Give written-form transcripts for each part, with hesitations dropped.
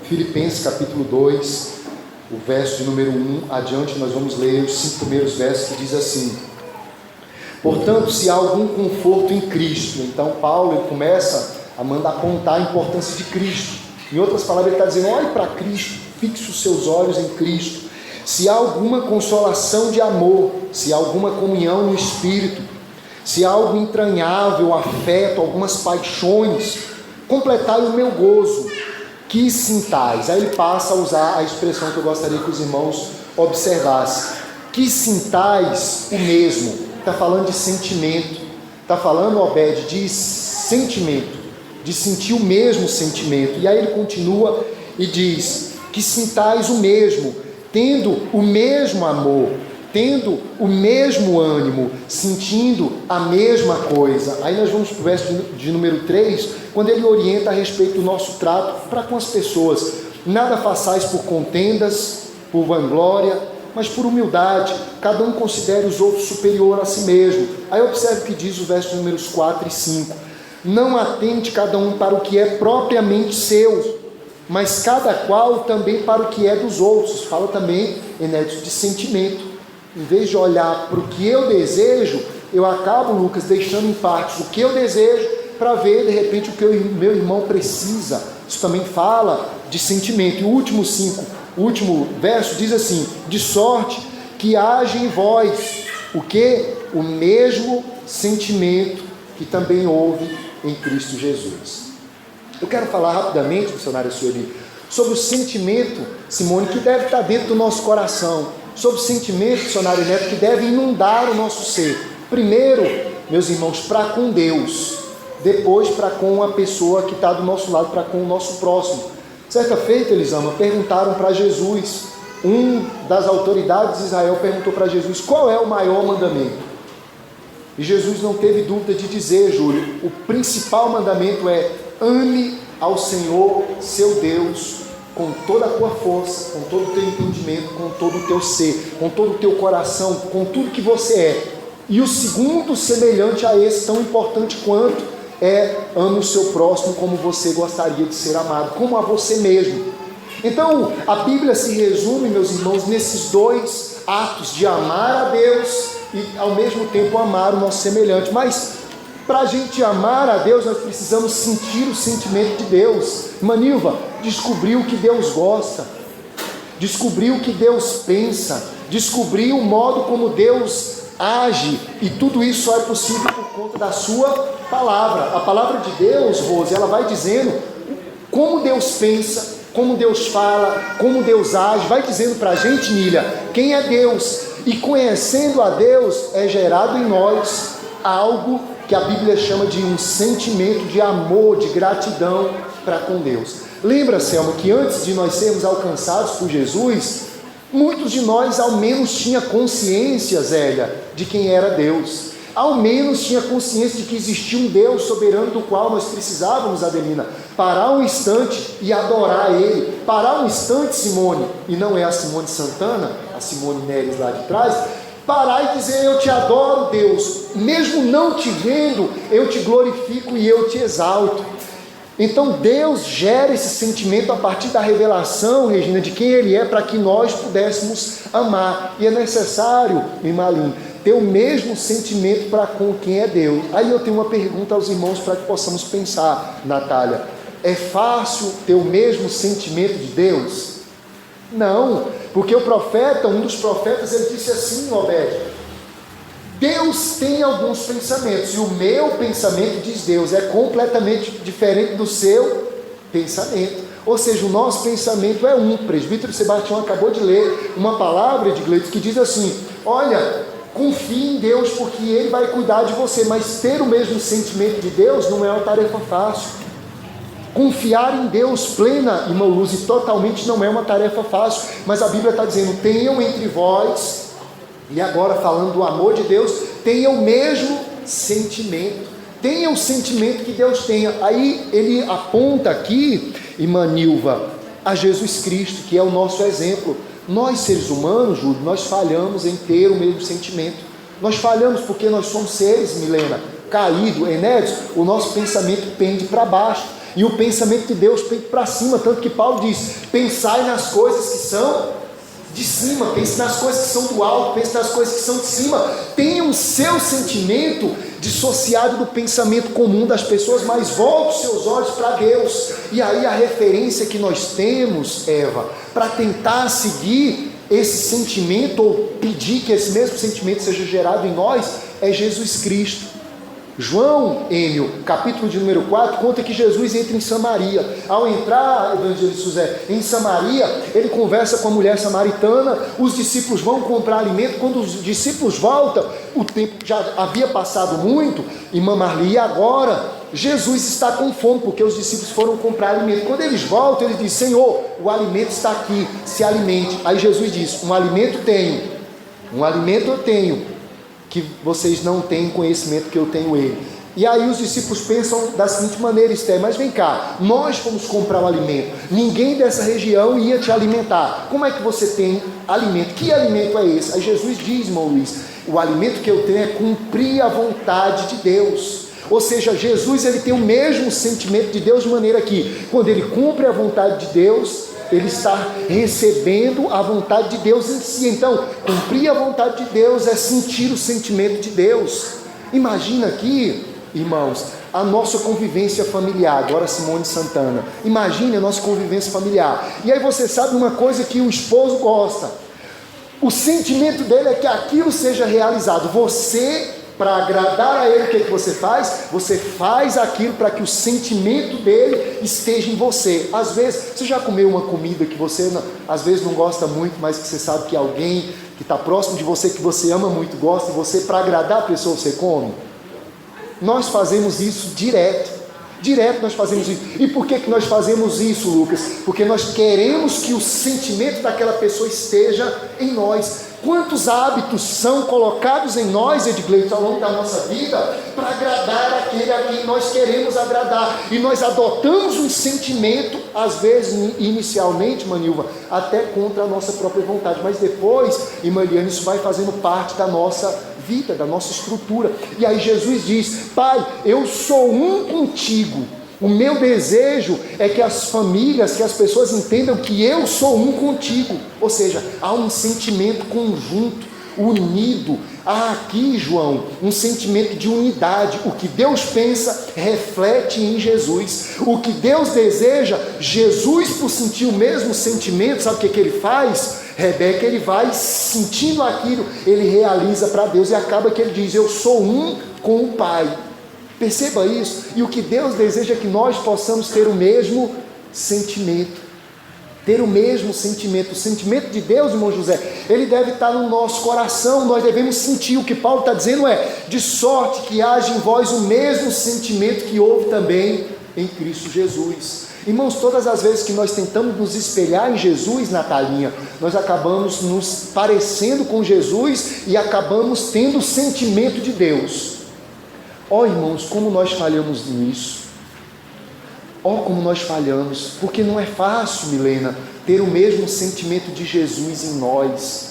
Filipenses capítulo 2, o verso de número 1 adiante, nós vamos ler os 5 primeiros versos, que diz assim: portanto, se há algum conforto em Cristo. Então Paulo ele começa a mandar apontar a importância de Cristo. Em outras palavras, ele está dizendo: olhe para Cristo, fixe os seus olhos em Cristo. Se há alguma consolação de amor, se há alguma comunhão no Espírito, se há algo entranhável, afeto, algumas paixões, completai o meu gozo, que sintais. Aí ele passa a usar a expressão que eu gostaria que os irmãos observassem: que sintais o mesmo. Está falando de sentimento, está falando, Obed, de sentimento, de sentir o mesmo sentimento. E aí ele continua e diz: que sintais o mesmo, tendo o mesmo amor, tendo o mesmo ânimo, sentindo a mesma coisa. Aí nós vamos para o verso de número 3, quando ele orienta a respeito do nosso trato para com as pessoas. Nada façais por contendas, por vanglória, mas por humildade. Cada um considere os outros superior a si mesmo. Aí observe o que diz o verso números 4 e 5. Não atente cada um para o que é propriamente seu, mas cada qual também para o que é dos outros. Fala também, Enédio, de sentimento. Em vez de olhar para o que eu desejo, eu acabo, Lucas, deixando em partes o que eu desejo para ver, de repente, o que o meu irmão precisa. Isso também fala de sentimento. E o último verso diz assim: de sorte que haja em vós o que? O mesmo sentimento que também houve em Cristo Jesus. Eu quero falar rapidamente, missionária Sueli, sobre o sentimento, Simone, que deve estar dentro do nosso coração, sobre o sentimento, missionário Neto, que deve inundar o nosso ser. Primeiro, meus irmãos, para com Deus, depois para com a pessoa que está do nosso lado, para com o nosso próximo. Certa feita, Elisama, perguntaram para Jesus, um das autoridades de Israel perguntou para Jesus: qual é o maior mandamento? E Jesus não teve dúvida de dizer, Júlio, o principal mandamento é: ame ao Senhor, seu Deus, com toda a tua força, com todo o teu entendimento, com todo o teu ser, com todo o teu coração, com tudo que você é. E o segundo, semelhante a esse, tão importante quanto, é: ame o seu próximo como você gostaria de ser amado, como a você mesmo. Então, a Bíblia se resume, meus irmãos, nesses dois atos de amar a Deus e ao mesmo tempo amar o nosso semelhante. Mas para a gente amar a Deus, nós precisamos sentir o sentimento de Deus. Manilva, descobrir o que Deus gosta, descobrir o que Deus pensa, descobrir o modo como Deus age, e tudo isso só é possível por conta da sua palavra. A palavra de Deus, Rose, ela vai dizendo como Deus pensa, como Deus fala, como Deus age, vai dizendo para a gente, Nília, quem é Deus. E conhecendo a Deus, é gerado em nós algo que a Bíblia chama de um sentimento de amor, de gratidão para com Deus. Lembra, Selma, que antes de nós sermos alcançados por Jesus, muitos de nós ao menos tinha consciência, Zélia, de quem era Deus. Ao menos tinha consciência de que existia um Deus soberano do qual nós precisávamos, Adelina, parar um instante e adorar Ele. Parar um instante, Simone, e não é a Simone Santana, a Simone Neres lá de trás, parar e dizer: eu te adoro, Deus, mesmo não te vendo, eu te glorifico e eu te exalto. Então Deus gera esse sentimento a partir da revelação, Regina, de quem Ele é, para que nós pudéssemos amar. E é necessário, Imalim, ter o mesmo sentimento para com quem é Deus. Aí eu tenho uma pergunta aos irmãos para que possamos pensar, Natália: é fácil ter o mesmo sentimento de Deus? Não, porque o profeta, um dos profetas, ele disse assim, Obed: Deus tem alguns pensamentos, e o meu pensamento, diz Deus, é completamente diferente do seu pensamento. Ou seja, o nosso pensamento é um. O presbítero Sebastião acabou de ler uma palavra de Gleitos que diz assim: olha, confie em Deus porque Ele vai cuidar de você. Mas ter o mesmo sentimento de Deus não é uma tarefa fácil. Confiar em Deus plena, irmã Luz, e totalmente não é uma tarefa fácil. Mas a Bíblia está dizendo: tenham entre vós, e agora falando do amor de Deus, tenham o mesmo sentimento. Tenha o sentimento que Deus tenha. Aí ele aponta aqui, irmã Nilva, a Jesus Cristo, que é o nosso exemplo. Nós seres humanos, Júlio, nós falhamos em ter o mesmo sentimento. Nós falhamos porque nós somos seres, Milena, caído, Enéas, o nosso pensamento pende para baixo. E o pensamento de Deus peito para cima, tanto que Paulo diz: pensai nas coisas que são de cima, pense nas coisas que são do alto, pense nas coisas que são de cima. Tenha o seu sentimento dissociado do pensamento comum das pessoas, mas volte os seus olhos para Deus. E aí a referência que nós temos, Eva, para tentar seguir esse sentimento, ou pedir que esse mesmo sentimento seja gerado em nós, é Jesus Cristo. João, Enio, capítulo de número 4, conta que Jesus entra em Samaria. Ao entrar, evangelista José, em Samaria, ele conversa com a mulher samaritana, os discípulos vão comprar alimento. Quando os discípulos voltam, o tempo já havia passado muito, irmã Marli, e agora Jesus está com fome, porque os discípulos foram comprar alimento. Quando eles voltam, ele diz: Senhor, o alimento está aqui, se alimente. Aí Jesus diz: um alimento eu tenho, que vocês não têm conhecimento que eu tenho ele. E aí os discípulos pensam da seguinte maneira: Esther, mas vem cá, nós fomos comprar o alimento, ninguém dessa região ia te alimentar, como é que você tem alimento? Que alimento é esse? Aí Jesus diz, irmão Luiz: o alimento que eu tenho é cumprir a vontade de Deus. Ou seja, Jesus, ele tem o mesmo sentimento de Deus, de maneira que quando ele cumpre a vontade de Deus, ele está recebendo a vontade de Deus em si. Então, cumprir a vontade de Deus é sentir o sentimento de Deus. Imagina aqui, irmãos, a nossa convivência familiar. Agora Simone Santana, imagine a nossa convivência familiar. E aí você sabe uma coisa que o esposo gosta, o sentimento dele é que aquilo seja realizado. Você, para agradar a ele, o que você faz? Você faz aquilo para que o sentimento dele esteja em você. Às vezes, você já comeu uma comida que você às vezes não gosta muito, mas que você sabe que alguém que está próximo de você, que você ama muito, gosta, e você, para agradar a pessoa, você come? Nós fazemos isso direto nós fazemos isso. E por que nós fazemos isso, Lucas? Porque nós queremos que o sentimento daquela pessoa esteja em nós. Quantos hábitos são colocados em nós, Edgleito, ao longo da nossa vida, para agradar aquele a quem nós queremos agradar? E nós adotamos um sentimento, às vezes, inicialmente, Manilva, até contra a nossa própria vontade, mas depois, irmã Eliane, isso vai fazendo parte da nossa vida, da nossa estrutura. E aí Jesus diz: Pai, eu sou um contigo. O meu desejo é que as famílias, que as pessoas entendam que eu sou um contigo. Ou seja, há um sentimento conjunto, unido. Há aqui, João, um sentimento de unidade. O que Deus pensa, reflete em Jesus. O que Deus deseja, Jesus, por sentir o mesmo sentimento, sabe o que ele faz? Rebeca, ele vai sentindo aquilo, ele realiza para Deus, e acaba que ele diz: eu sou um com o Pai. Perceba isso. E o que Deus deseja é que nós possamos ter o mesmo sentimento. Ter o mesmo sentimento. O sentimento de Deus, irmão José, ele deve estar no nosso coração. Nós devemos sentir. O que Paulo está dizendo é: de sorte que haja em vós o mesmo sentimento que houve também em Cristo Jesus. Irmãos, todas as vezes que nós tentamos nos espelhar em Jesus, Natalinha, nós acabamos nos parecendo com Jesus e acabamos tendo o sentimento de Deus. Ó, irmãos, como nós falhamos nisso. Ó, como nós falhamos. Porque não é fácil, Milena, ter o mesmo sentimento de Jesus em nós.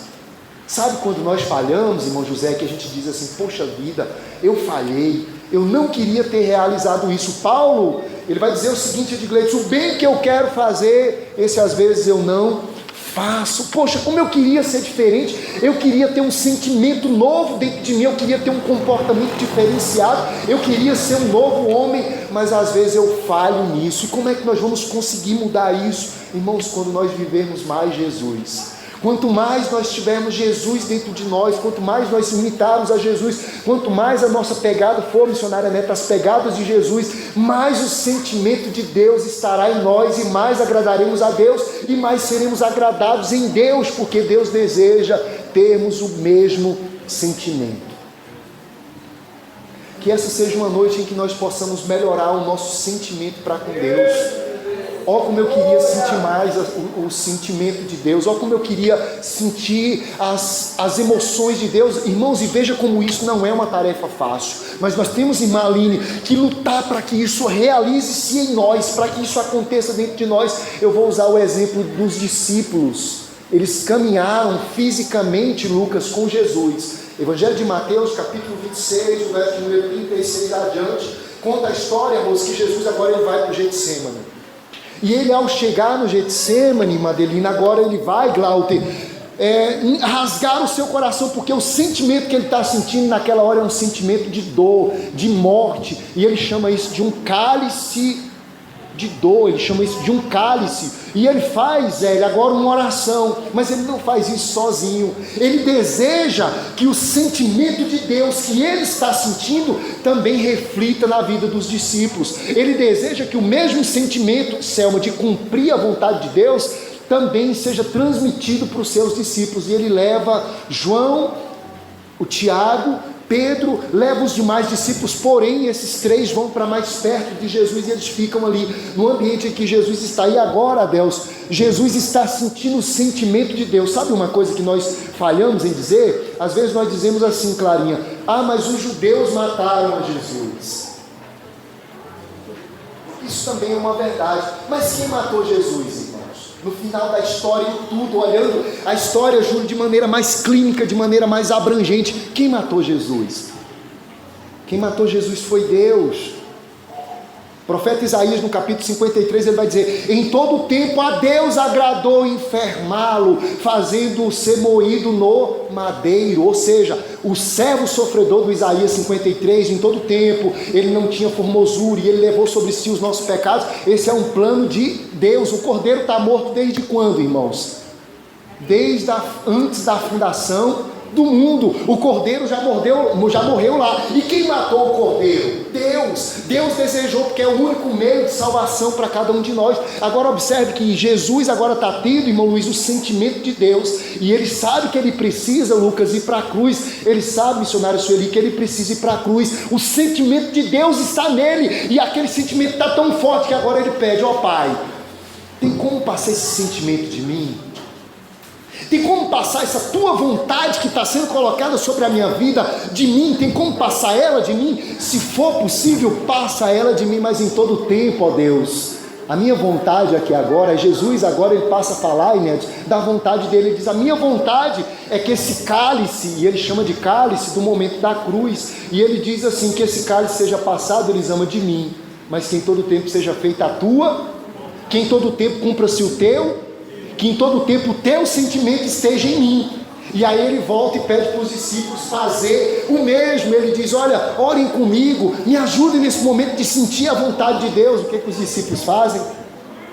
Sabe quando nós falhamos, irmão José, que a gente diz assim: poxa vida, eu falhei, eu não queria ter realizado isso. Paulo, ele vai dizer o seguinte, Edgleito: o bem que eu quero fazer, esse às vezes eu não faço. Poxa, como eu queria ser diferente, eu queria ter um sentimento novo dentro de mim, eu queria ter um comportamento diferenciado, eu queria ser um novo homem, mas às vezes eu falho nisso. E como é que nós vamos conseguir mudar isso? Irmãos, quando nós vivermos mais Jesus. Quanto mais nós tivermos Jesus dentro de nós, quanto mais nós imitarmos a Jesus, quanto mais a nossa pegada for, missionária Neta, as pegadas de Jesus, mais o sentimento de Deus estará em nós, e mais agradaremos a Deus, e mais seremos agradados em Deus, porque Deus deseja termos o mesmo sentimento. Que essa seja uma noite em que nós possamos melhorar o nosso sentimento para com Deus. Ó, como eu queria sentir mais o sentimento de Deus. Ó, como eu queria sentir as emoções de Deus. Irmãos, e veja como isso não é uma tarefa fácil. Mas nós temos, irmã Aline, que lutar para que isso realize-se em nós, para que isso aconteça dentro de nós. Eu vou usar o exemplo dos discípulos. Eles caminharam fisicamente, Lucas, com Jesus. Evangelho de Mateus, capítulo 26, o verso número 36 adiante, conta a história, moço, que Jesus agora ele vai para o Getsemane. E ele, ao chegar no Getsemane, Madelina, agora ele vai, Glauter, rasgar o seu coração, porque o sentimento que ele está sentindo naquela hora é um sentimento de dor, de morte, e ele chama isso de um cálice de dor, ele chama isso de um cálice, e ele faz, agora uma oração, mas ele não faz isso sozinho, ele deseja que o sentimento de Deus que ele está sentindo também reflita na vida dos discípulos, ele deseja que o mesmo sentimento, Selma, de cumprir a vontade de Deus, também seja transmitido para os seus discípulos, e ele leva João, o Tiago, Pedro, leva os demais discípulos, porém esses três vão para mais perto de Jesus e eles ficam ali no ambiente em que Jesus está. E agora, Deus, Jesus está sentindo o sentimento de Deus. Sabe uma coisa que nós falhamos em dizer? Às vezes nós dizemos assim, Clarinha: ah, mas os judeus mataram a Jesus. Isso também é uma verdade, mas quem matou Jesus, irmãos? No final da história e tudo, olhando a história, Júlio, de maneira mais clínica, de maneira mais abrangente, quem matou Jesus? Quem matou Jesus foi Deus. O profeta Isaías, no capítulo 53, ele vai dizer: em todo o tempo a Deus agradou enfermá-lo, fazendo-o ser moído no madeiro. Ou seja, o servo sofredor do Isaías 53, em todo o tempo, ele não tinha formosura e ele levou sobre si os nossos pecados. Esse é um plano de Deus. O cordeiro está morto desde quando, irmãos? Desde antes da fundação do mundo. O cordeiro já morreu lá. E quem matou o cordeiro? Deus desejou, porque é o único meio de salvação para cada um de nós. Agora observe que Jesus agora está tendo, irmão Luiz, o sentimento de Deus, e ele sabe que ele precisa, Lucas, ir para a cruz. Ele sabe, missionário Sueli, que ele precisa ir para a cruz. O sentimento de Deus está nele, e aquele sentimento está tão forte que agora ele pede: ó Pai, tem como passar esse sentimento de mim? Tem como passar essa tua vontade que está sendo colocada sobre a minha vida de mim? Tem como passar ela de mim? Se for possível, passa ela de mim, mas em todo o tempo, ó Deus. A minha vontade aqui agora, Jesus agora ele passa a falar, Inédito, da vontade dele. Ele diz: a minha vontade é que esse cálice, e ele chama de cálice do momento da cruz, e ele diz assim, que esse cálice seja passado, eles amam de mim, mas que em todo o tempo seja feita a tua, que em todo o tempo cumpra-se o teu, que em todo o tempo o teu sentimento esteja em mim. E aí ele volta e pede para os discípulos fazer o mesmo. Ele diz: olha, orem comigo, me ajudem nesse momento de sentir a vontade de Deus. O que os discípulos fazem?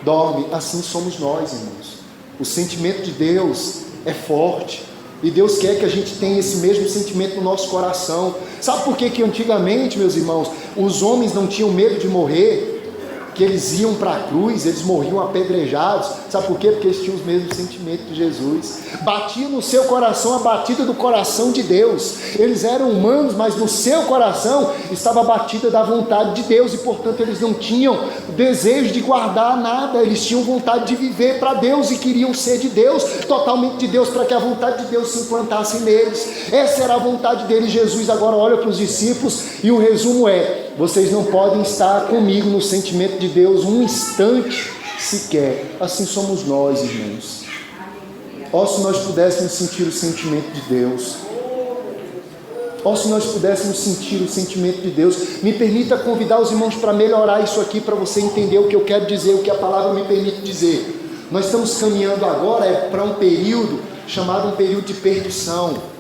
Dormem. Assim somos nós, irmãos. O sentimento de Deus é forte, e Deus quer que a gente tenha esse mesmo sentimento no nosso coração. Sabe por que antigamente, meus irmãos, os homens não tinham medo de morrer? Que eles iam para a cruz, eles morriam apedrejados. Sabe por quê? Porque eles tinham os mesmos sentimentos de Jesus. Batia no seu coração a batida do coração de Deus. Eles eram humanos, mas no seu coração estava a batida da vontade de Deus, e portanto eles não tinham desejo de guardar nada. Eles tinham vontade de viver para Deus e queriam ser de Deus, totalmente de Deus, para que a vontade de Deus se implantasse neles. Essa era a vontade dele. Jesus agora olha para os discípulos e o resumo é: vocês não podem estar comigo no sentimento de Deus um instante sequer. Assim somos nós, irmãos. Ó, se nós pudéssemos sentir o sentimento de Deus. Ó, se nós pudéssemos sentir o sentimento de Deus. Me permita convidar os irmãos para melhorar isso aqui, para você entender o que eu quero dizer, o que a palavra me permite dizer. Nós estamos caminhando agora para um período chamado um período de perdição.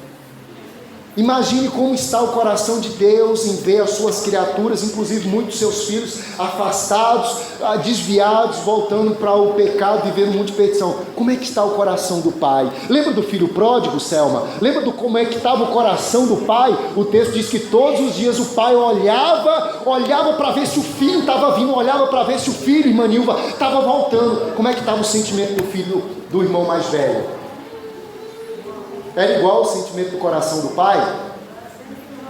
Imagine como está o coração de Deus em ver as suas criaturas, inclusive muitos seus filhos, afastados, desviados, voltando para o pecado, vivendo um mundo de perdição. Como é que está o coração do pai? Lembra do filho pródigo, Selma? Lembra como é que estava o coração do pai? O texto diz que todos os dias o pai olhava para ver se o filho estava vindo, olhava para ver se o filho, irmã Nilva, estava voltando. Como é que estava o sentimento do filho, do irmão mais velho? Era igual ao sentimento do coração do pai?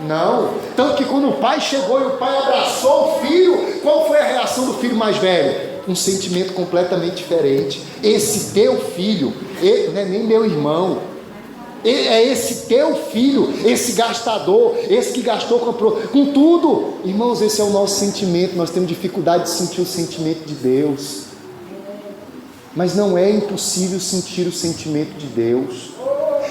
Não. Tanto que quando o pai chegou e o pai abraçou o filho, qual foi a reação do filho mais velho? Um sentimento completamente diferente. Esse teu filho, não é nem meu irmão, é esse teu filho, esse gastador, esse que gastou, comprou, com tudo. Irmãos, esse é o nosso sentimento. Nós temos dificuldade de sentir o sentimento de Deus, mas não é impossível sentir o sentimento de Deus.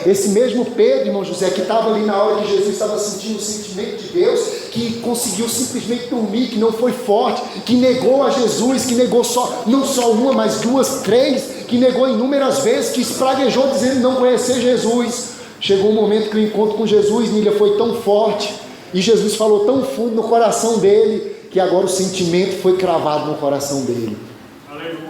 Esse mesmo Pedro, irmão José, que estava ali na hora que Jesus estava sentindo o sentimento de Deus, que conseguiu simplesmente dormir, que não foi forte, que negou a Jesus, que negou não só uma, mas duas, três, que negou inúmeras vezes, que espraguejou dizendo não conhecer Jesus. Chegou um momento que o encontro com Jesus, Nília, foi tão forte, e Jesus falou tão fundo no coração dele, que agora o sentimento foi cravado no coração dele.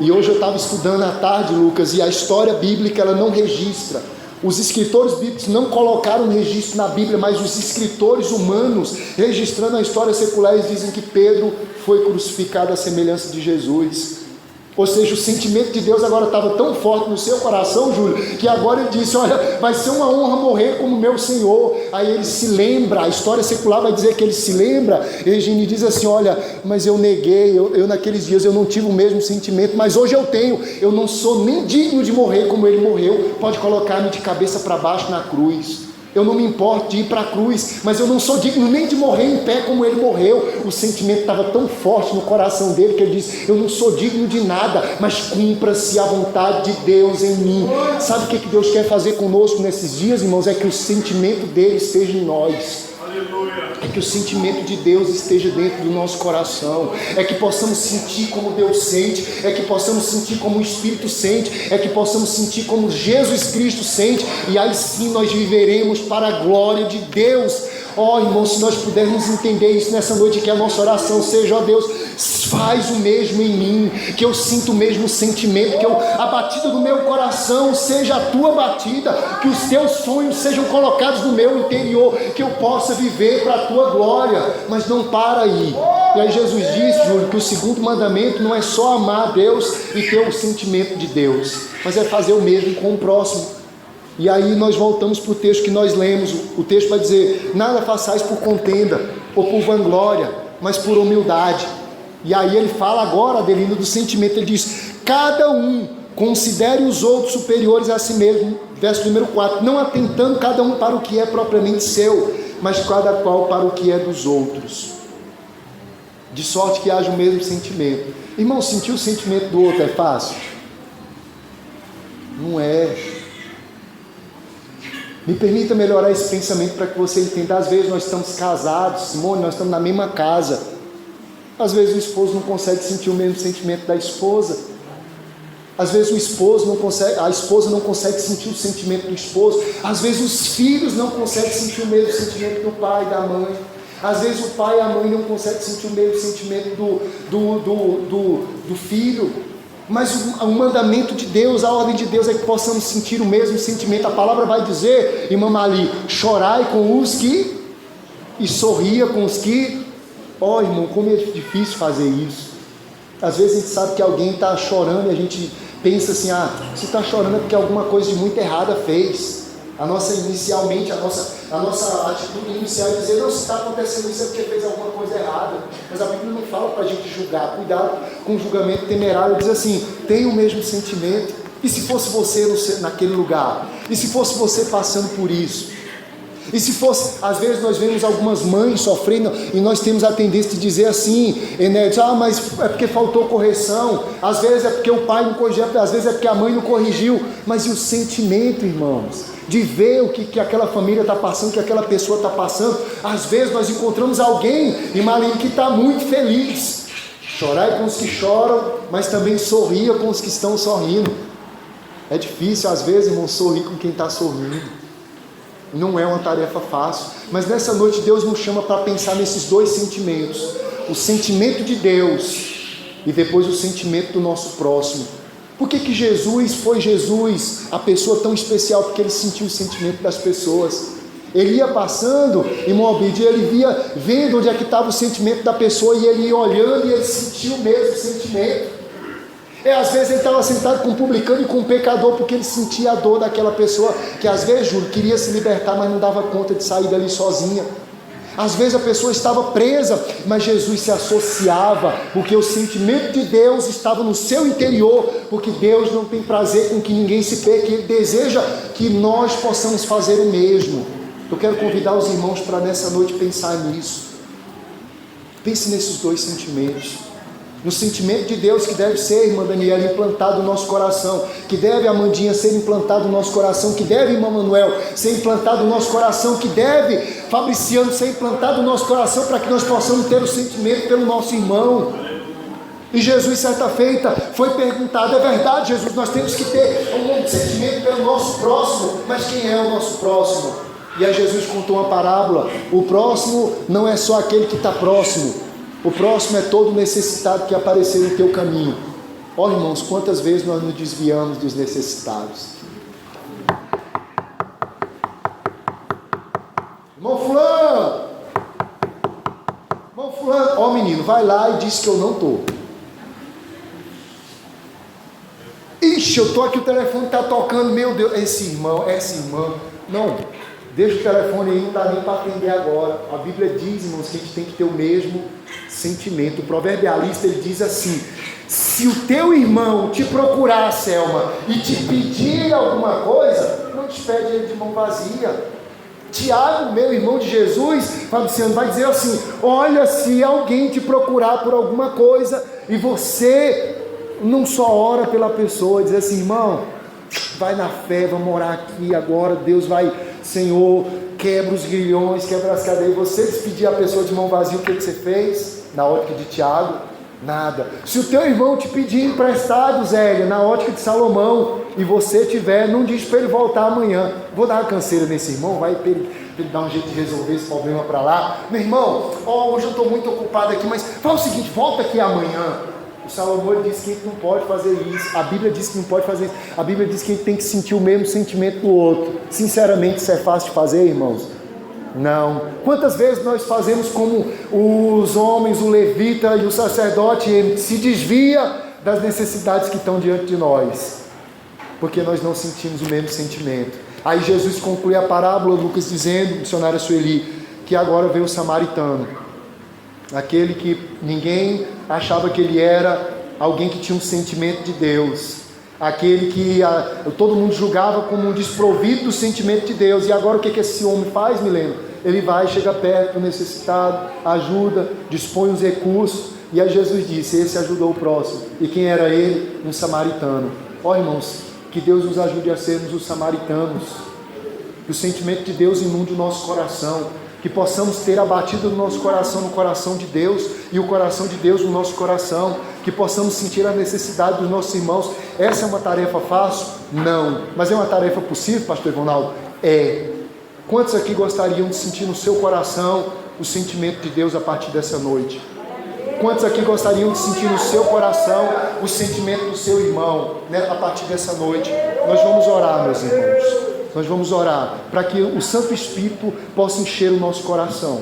E hoje eu estava estudando à tarde, Lucas, e a história bíblica ela não registra. Os escritores bíblicos não colocaram registro na Bíblia, mas os escritores humanos, registrando a história secular, eles dizem que Pedro foi crucificado à semelhança de Jesus. Ou seja, o sentimento de Deus agora estava tão forte no seu coração, Júlio, que agora ele disse, olha, vai ser uma honra morrer como meu Senhor. Aí ele se lembra, a história secular vai dizer que ele se lembra, e Regine diz assim, olha, mas eu neguei, eu naqueles dias eu não tive o mesmo sentimento, mas hoje eu tenho, eu não sou nem digno de morrer como ele morreu, pode colocar-me de cabeça para baixo na cruz. Eu não me importo de ir para a cruz, mas eu não sou digno nem de morrer em pé como ele morreu. O sentimento estava tão forte no coração dele que ele disse, eu não sou digno de nada, mas cumpra-se a vontade de Deus em mim. Sabe o que Deus quer fazer conosco nesses dias, irmãos? É que o sentimento dele esteja em nós. É que o sentimento de Deus esteja dentro do nosso coração, é que possamos sentir como Deus sente, é que possamos sentir como o Espírito sente, é que possamos sentir como Jesus Cristo sente, e aí sim nós viveremos para a glória de Deus. Ó irmãos, se nós pudermos entender isso nessa noite, que a nossa oração seja, ó Deus, faz o mesmo em mim, que eu sinta o mesmo sentimento, que a batida do meu coração seja a tua batida, que os teus sonhos sejam colocados no meu interior, que eu possa viver para a tua glória, mas não para aí. E aí Jesus disse, Júlio, que o segundo mandamento não é só amar a Deus e ter o sentimento de Deus, mas é fazer o mesmo com o próximo. E aí nós voltamos para o texto que nós lemos. O texto vai dizer, nada façais por contenda ou por vanglória, mas por humildade. E aí ele fala agora, Adelino, do sentimento. Ele diz, cada um considere os outros superiores a si mesmo. Verso número 4, não atentando cada um para o que é propriamente seu, mas cada qual para o que é dos outros, de sorte que haja o mesmo sentimento. Irmão, sentir o sentimento do outro é fácil? Não é. Me permita melhorar esse pensamento para que você entenda. Às vezes nós estamos casados, Simone, nós estamos na mesma casa. Às vezes o esposo não consegue sentir o mesmo sentimento da esposa. Às vezes a esposa não consegue sentir o sentimento do esposo. Às vezes os filhos não conseguem sentir o mesmo sentimento do pai e da mãe. Às vezes o pai e a mãe não conseguem sentir o mesmo sentimento do filho. Mas o mandamento de Deus, a ordem de Deus é que possamos sentir o mesmo sentimento. A palavra vai dizer, irmã Mali, chorai com os que e sorria com os que. Ó irmão, como é difícil fazer isso. Às vezes a gente sabe que alguém está chorando e a gente pensa assim, se está chorando é porque alguma coisa de muito errada fez. A nossa atitude inicial é dizer, não, se está acontecendo isso é porque fez alguma coisa errada. Mas a Bíblia não fala para a gente julgar. Cuidado com o julgamento temerário. Diz assim, tem o mesmo sentimento. E se fosse você naquele lugar? E se fosse você passando por isso? E se fosse, às vezes nós vemos algumas mães sofrendo e nós temos a tendência de dizer assim, mas é porque faltou correção, às vezes é porque o pai não corrigiu, às vezes é porque a mãe não corrigiu, mas e o sentimento, irmãos, de ver o que aquela família está passando, que aquela pessoa está passando? Às vezes nós encontramos alguém, irmão, que está muito feliz. Chorai com os que choram, mas também sorria com os que estão sorrindo. É difícil às vezes, irmão, sorrir com quem está sorrindo. Não é uma tarefa fácil, mas nessa noite Deus nos chama para pensar nesses dois sentimentos, o sentimento de Deus e depois o sentimento do nosso próximo. Por que Jesus foi a pessoa tão especial? Porque ele sentiu o sentimento das pessoas. Ele ia passando, irmão Obed, ele vendo onde é que estava o sentimento da pessoa, e ele ia olhando e ele sentiu o mesmo sentimento. Às vezes ele estava sentado com um publicano e com um pecador, porque ele sentia a dor daquela pessoa, que às vezes, Júlio, queria se libertar, mas não dava conta de sair dali sozinha. Às vezes a pessoa estava presa, mas Jesus se associava, porque o sentimento de Deus estava no seu interior, porque Deus não tem prazer com que ninguém se perca, Ele deseja que nós possamos fazer o mesmo. Eu quero convidar os irmãos para nessa noite pensar nisso. Pense nesses dois sentimentos. No sentimento de Deus que deve ser, irmã Daniela, implantado no nosso coração, que deve, Amandinha, ser implantado no nosso coração, que deve, irmão Manuel, ser implantado no nosso coração, que deve fabriciano ser implantado no nosso coração para que nós possamos ter o sentimento pelo nosso irmão. E Jesus, certa feita, foi perguntado: é verdade, Jesus, nós temos que ter um sentimento pelo nosso próximo, mas quem é o nosso próximo? E aí Jesus contou uma parábola: o próximo não é só aquele que está próximo, o próximo é todo necessitado que aparecer no teu caminho. Ó irmãos, quantas vezes nós nos desviamos dos necessitados? Irmão fulano, ó menino, vai lá e diz que eu não estou. Ixi, eu estou aqui, o telefone está tocando, meu Deus, esse irmão, essa irmã. Não, deixa o telefone aí, não dá nem para atender agora. A Bíblia diz, irmãos, que a gente tem que ter o mesmo sentimento. O proverbialista, ele diz assim: se o teu irmão te procurar, Selma, e te pedir alguma coisa, não despede ele de mão vazia. Tiago, meu irmão de Jesus, Fabriciano, vai dizer assim: olha, se alguém te procurar por alguma coisa, e você não só ora pela pessoa, diz assim: irmão, vai na fé, vamos orar aqui agora, Deus vai, Senhor, quebra os grilhões, quebra as cadeias. Você despedir a pessoa de mão vazia, o que você fez? Na ótica de Tiago, nada. Se o teu irmão te pedir emprestado, Zélia, na ótica de Salomão, e você tiver, não diz para ele voltar amanhã. Vou dar uma canseira nesse irmão, vai para ele dar um jeito de resolver esse problema para lá. Meu irmão, hoje eu estou muito ocupado aqui, mas fala o seguinte, volta aqui amanhã. O Salomão diz que a gente não pode fazer isso. A Bíblia diz que não pode fazer isso. A Bíblia diz que a gente tem que sentir o mesmo sentimento do outro. Sinceramente, isso é fácil de fazer, irmãos? Não. Quantas vezes nós fazemos como os homens, o levita e o sacerdote, ele se desvia das necessidades que estão diante de nós, porque nós não sentimos o mesmo sentimento. Aí Jesus conclui a parábola, Lucas dizendo, missionária Sueli, que agora veio o samaritano, aquele que ninguém achava que ele era alguém que tinha um sentimento de Deus, aquele que todo mundo julgava como um desprovido do sentimento de Deus. E agora o que esse homem faz, Milena? Ele vai, chega perto do necessitado, ajuda, dispõe os recursos. E aí Jesus disse: esse ajudou o próximo. E quem era ele? Um samaritano. Ó irmãos, que Deus nos ajude a sermos os samaritanos, que o sentimento de Deus inunde o nosso coração, que possamos ter a batida do nosso coração no coração de Deus, e o coração de Deus no nosso coração, que possamos sentir a necessidade dos nossos irmãos. Essa é uma tarefa fácil? Não. Mas é uma tarefa possível, pastor Ivonaldo? É. Quantos aqui gostariam de sentir no seu coração o sentimento de Deus a partir dessa noite? Quantos aqui gostariam de sentir no seu coração o sentimento do seu irmão, né, a partir dessa noite? Nós vamos orar, meus irmãos. Nós vamos orar para que o Santo Espírito possa encher o nosso coração.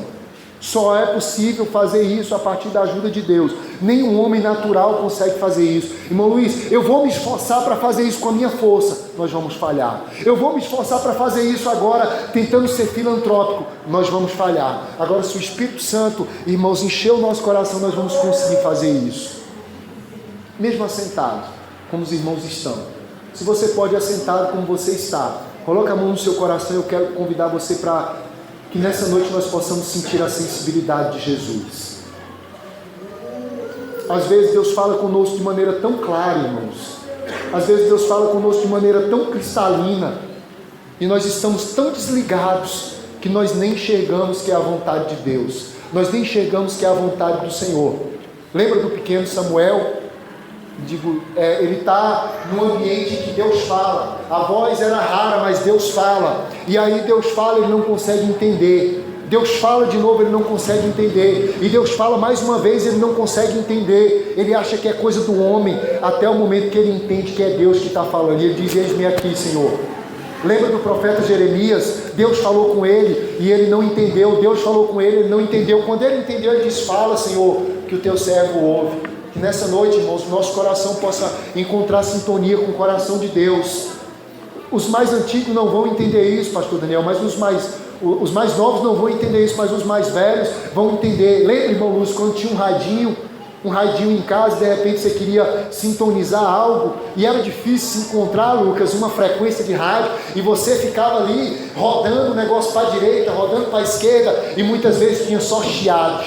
Só é possível fazer isso a partir da ajuda de Deus. Nenhum homem natural consegue fazer isso. Irmão Luiz, eu vou me esforçar para fazer isso com a minha força. Nós vamos falhar. Eu vou me esforçar para fazer isso agora, tentando ser filantrópico. Nós vamos falhar. Agora, se o Espírito Santo, irmãos, encher o nosso coração, nós vamos conseguir fazer isso. Mesmo assentado, como os irmãos estão. Se você pode assentado como você está, coloca a mão no seu coração. Eu quero convidar você para que nessa noite nós possamos sentir a sensibilidade de Jesus. Às vezes Deus fala conosco de maneira tão clara, irmãos. Às vezes Deus fala conosco de maneira tão cristalina, e nós estamos tão desligados que nós nem enxergamos que é a vontade de Deus. Nós nem enxergamos que é a vontade do Senhor. Lembra do pequeno Samuel? Ele está num ambiente que Deus fala. A voz era rara, mas Deus fala. E aí Deus fala, ele não consegue entender. Deus fala de novo, ele não consegue entender. E Deus fala mais uma vez, ele não consegue entender. Ele acha que é coisa do homem, até o momento que ele entende que é Deus que está falando. E ele diz: eis-me aqui, Senhor. Lembra do profeta Jeremias? Deus falou com ele e ele não entendeu. Deus falou com ele, ele não entendeu. Quando ele entendeu, ele diz: fala, Senhor, que o teu servo ouve. Que nessa noite, irmãos, o nosso coração possa encontrar sintonia com o coração de Deus. Os mais antigos não vão entender isso, pastor Daniel, mas os mais novos não vão entender isso, mas os mais velhos vão entender. Lembra, irmão Lúcio, quando tinha um radinho em casa, de repente você queria sintonizar algo, e era difícil se encontrar, Lucas, uma frequência de rádio, e você ficava ali, rodando o negócio para a direita, rodando para a esquerda, e muitas vezes tinha só chiado.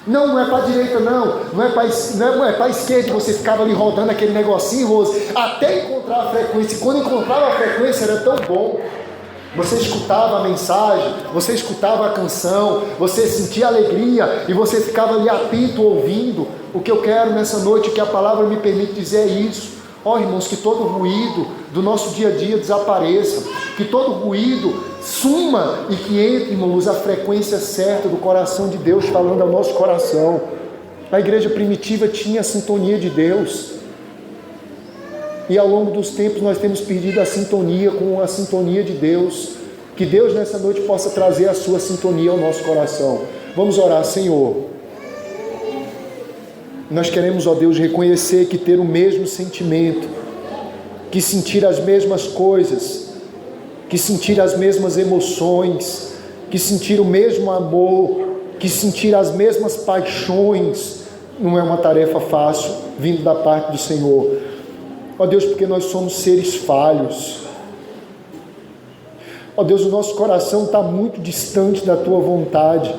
Não é para a direita não é para a esquerda, você ficava ali rodando aquele negocinho, Rose, até encontrar a frequência. E quando encontrava a frequência era tão bom. Você escutava a mensagem, você escutava a canção, você sentia alegria e você ficava ali atento ouvindo. O que eu quero nessa noite, que a palavra me permite dizer é isso. Ó, irmãos, que todo ruído do nosso dia a dia desapareça, que todo ruído suma e que entre, irmãos, a frequência certa do coração de Deus falando ao nosso coração. A igreja primitiva tinha a sintonia de Deus. E ao longo dos tempos nós temos perdido a sintonia com a sintonia de Deus. Que Deus nessa noite possa trazer a sua sintonia ao nosso coração. Vamos orar. Senhor, nós queremos, ó Deus, reconhecer que ter o mesmo sentimento, que sentir as mesmas coisas, que sentir as mesmas emoções, que sentir o mesmo amor, que sentir as mesmas paixões, não é uma tarefa fácil, vindo da parte do Senhor. Ó Deus, porque nós somos seres falhos. Ó Deus, o nosso coração está muito distante da Tua vontade.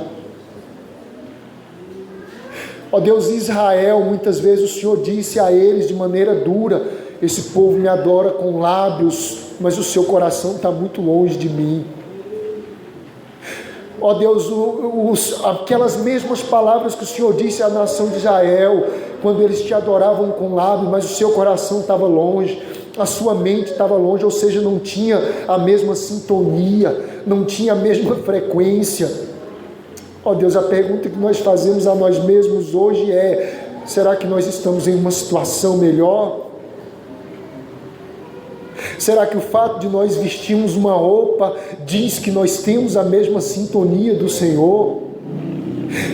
Ó Deus, Israel, muitas vezes o Senhor disse a eles de maneira dura: esse povo me adora com lábios, mas o seu coração está muito longe de mim. Ó Deus, aquelas mesmas palavras que o Senhor disse à nação de Israel, quando eles te adoravam com lábios, mas o seu coração estava longe, a sua mente estava longe, ou seja, não tinha a mesma sintonia, não tinha a mesma frequência. Ó Deus, a pergunta que nós fazemos a nós mesmos hoje é: será que nós estamos em uma situação melhor? Será que o fato de nós vestirmos uma roupa diz que nós temos a mesma sintonia do Senhor?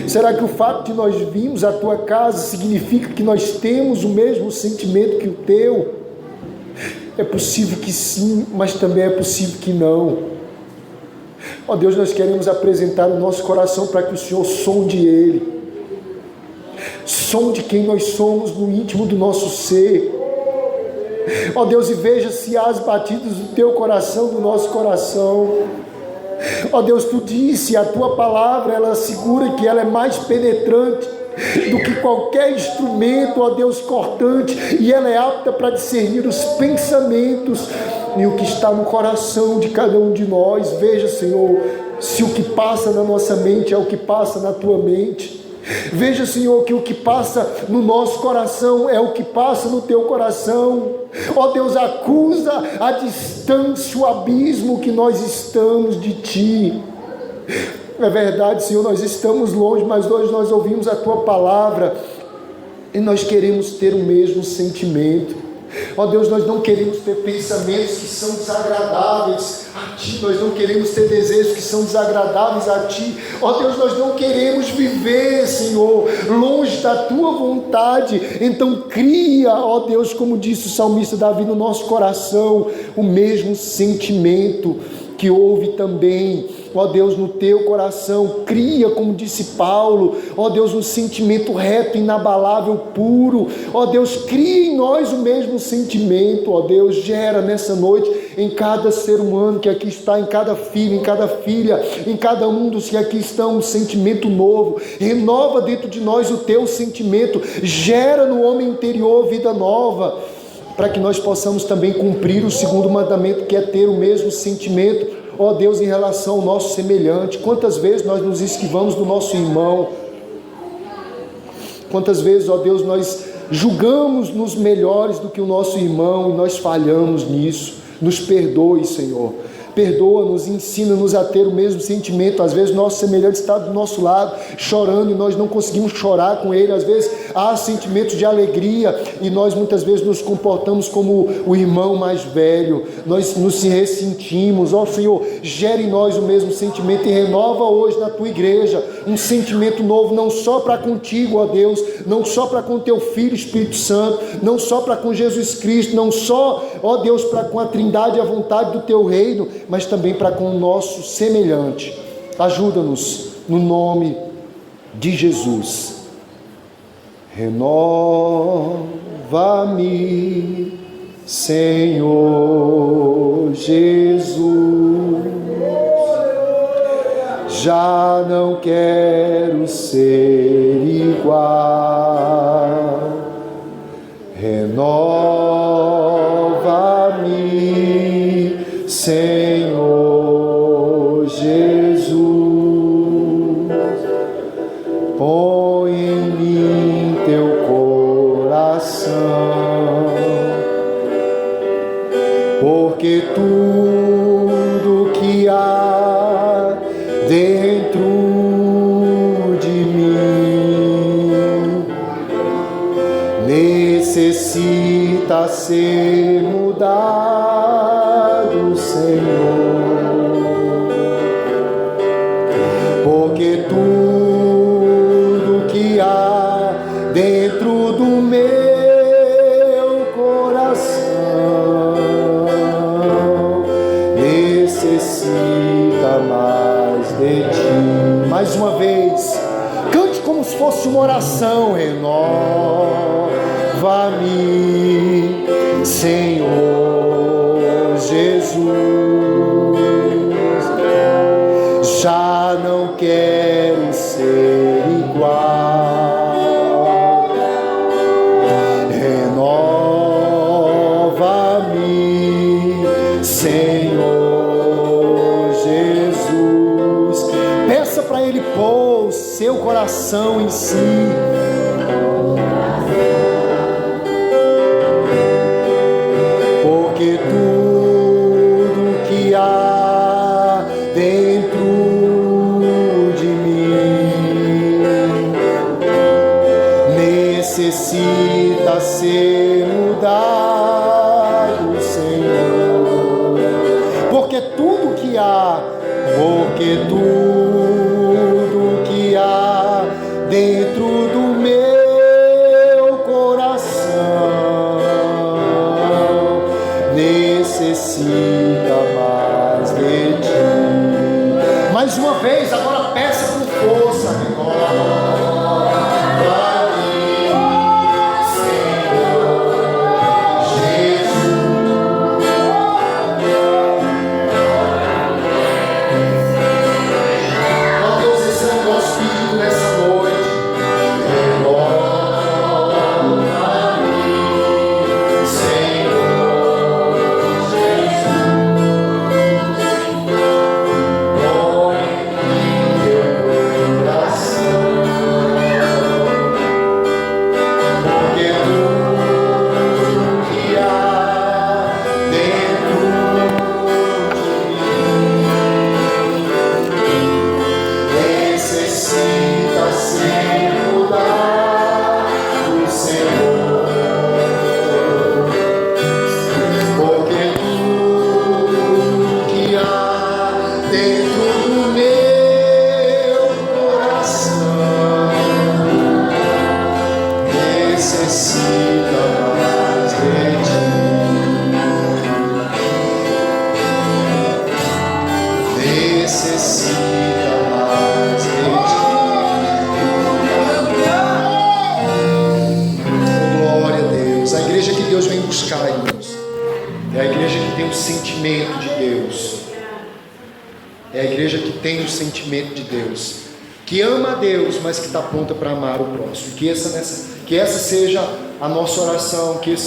Será que o fato de nós virmos à tua casa significa que nós temos o mesmo sentimento que o teu? É possível que sim, mas também é possível que não. Ó Deus, nós queremos apresentar o nosso coração para que o Senhor sonde ele. Sonde quem nós somos no íntimo do nosso ser. Ó Deus, e veja se há as batidas do teu coração, do nosso coração. Ó Deus, tu disse, a tua palavra, ela assegura que ela é mais penetrante do que qualquer instrumento, ó Deus, cortante, e ela é apta para discernir os pensamentos e o que está no coração de cada um de nós. Veja, Senhor, se o que passa na nossa mente é o que passa na tua mente. Veja, Senhor, que o que passa no nosso coração é o que passa no teu coração. Ó Deus, acusa a distância, o abismo que nós estamos de ti. É verdade, Senhor, nós estamos longe, mas hoje nós ouvimos a tua palavra e nós queremos ter o mesmo sentimento. Ó Deus, nós não queremos ter pensamentos que são desagradáveis a Ti, nós não queremos ter desejos que são desagradáveis a Ti. Ó Deus, nós não queremos viver, Senhor, longe da Tua vontade. Então cria, ó Deus, como disse o salmista Davi, no nosso coração o mesmo sentimento que houve também, ó Deus, no teu coração. Cria, como disse Paulo, ó Deus, um sentimento reto, inabalável, puro. Ó Deus, cria em nós o mesmo sentimento. Ó Deus, gera nessa noite em cada ser humano que aqui está, em cada filho, em cada filha, em cada um dos que aqui estão, um sentimento novo. Renova dentro de nós o teu sentimento, gera no homem interior vida nova, para que nós possamos também cumprir o segundo mandamento, que é ter o mesmo sentimento, ó Deus, em relação ao nosso semelhante. Quantas vezes nós nos esquivamos do nosso irmão, quantas vezes, ó Deus, nós julgamos-nos melhores do que o nosso irmão e nós falhamos nisso. Nos perdoe, Senhor. Perdoa-nos, ensina-nos a ter o mesmo sentimento. Às vezes nosso semelhante está do nosso lado, chorando, e nós não conseguimos chorar com ele. Às vezes há sentimentos de alegria, e nós muitas vezes nos comportamos como o irmão mais velho. Nós nos ressentimos. Ó Senhor, gera em nós o mesmo sentimento e renova hoje na Tua igreja um sentimento novo, não só para contigo, ó Deus, não só para com Teu Filho Espírito Santo, não só para com Jesus Cristo, não só, ó Deus, para com a Trindade e a vontade do Teu reino, mas também para com o nosso semelhante. Ajuda-nos no nome de Jesus. Renova-me, Senhor Jesus. Já não quero ser igual. Renova-me, Senhor porque tudo que há dentro de mim necessita ser mudado, Senhor, porque tudo que há dentro do meu coração necessita mais de ti. Mais uma vez, cante como se fosse uma oração. Renova-me, Senhor Jesus, já não quero ser igual. Renova-me, Senhor Jesus. Peça para Ele pôr o seu coração em si. Porque tudo que há dentro de mim necessita ser mudado, Senhor. Porque tudo que há dentro do meu coração necessita mais de ti. Mais uma vez, agora peça com força. É a igreja que tem o sentimento de Deus. É a igreja que tem o sentimento de Deus, que ama a Deus, mas que está pronta para amar o próximo. Que essa seja a nossa oração, que esse